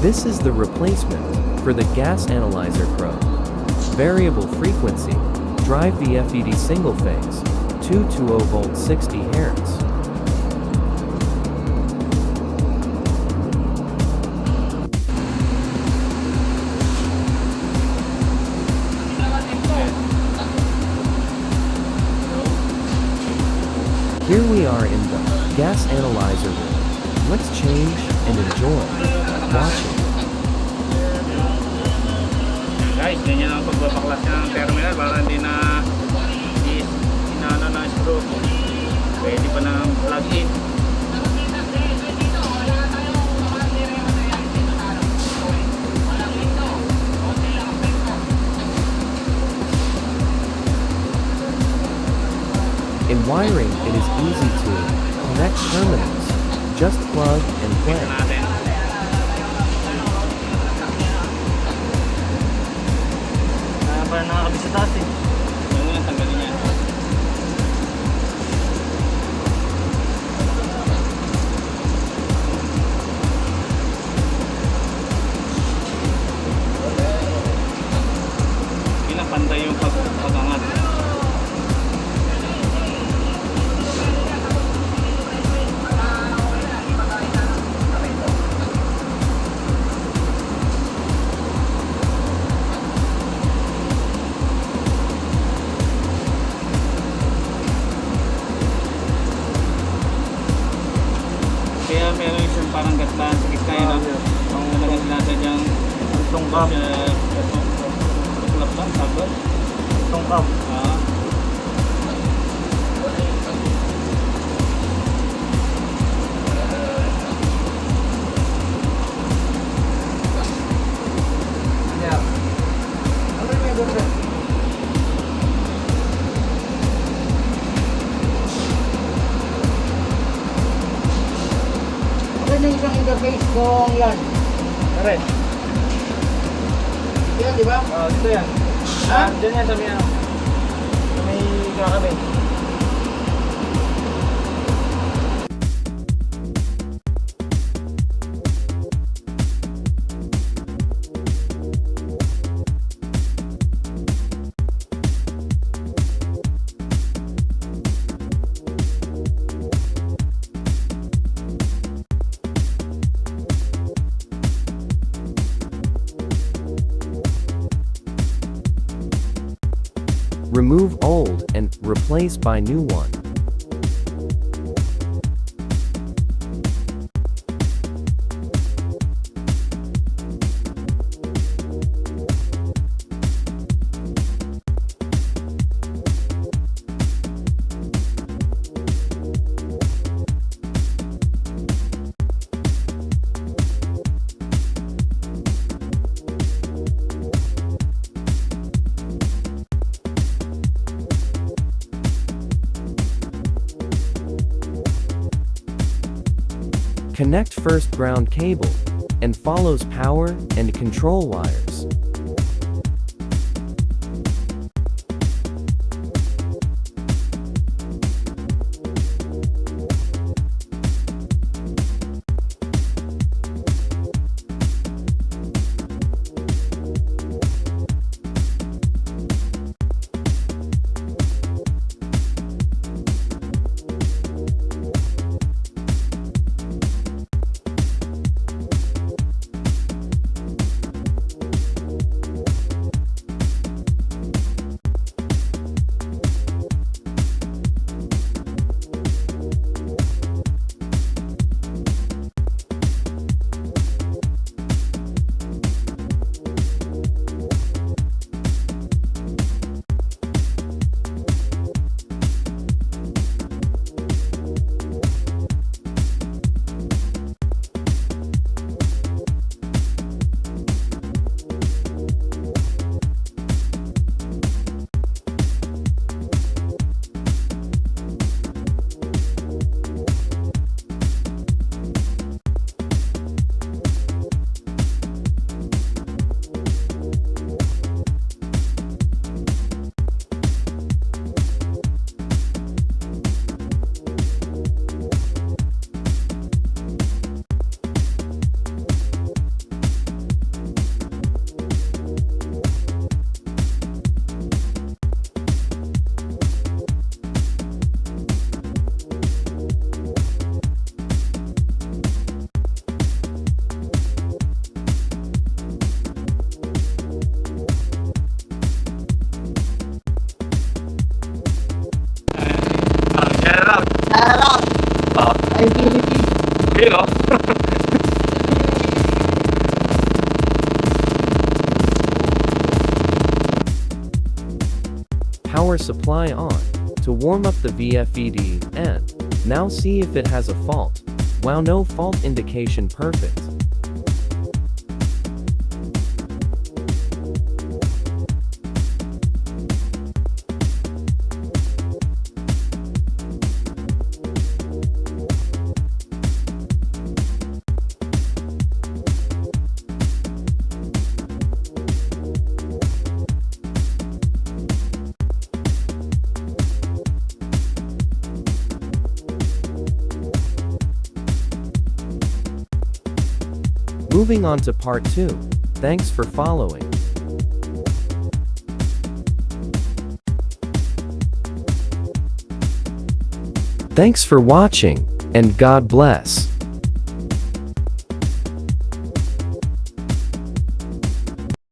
This is the replacement for the Gas Analyzer Pro. Variable frequency, drive VFED single phase, 220 volt 60 Hz. Here we are in the gas analyzer room. Let's change and enjoy watching. Guys, ganyan ang pagbabaklas ng terminal para hindi na inano na screw. Pwede pa ng plug-in. In wiring, it is easy to connect terminals. Just plug and play. Parang nakakabit sa taas eh. Yung nga, tanggalin niya. Pinapantay yung pag-angat. Kaya meron siyang parang gatlan sa gitna yun. Ang nalagay natin yung tungkap. Tungkap lang, sagot. Tungkap. Ano yung isang interface kung yan? Correct. Yan, di ba? Oo, dito yan. Diyan yan sa may ano. Sa may kakabit. Remove old and replace by new one. Connect first ground cable and follows power and control wires. Yun o. Power supply on. To warm up the VFED, and now see if it has a fault. Wow, no fault indication, perfect. Moving on to part 2. Thanks for following. Thanks for watching, and God bless.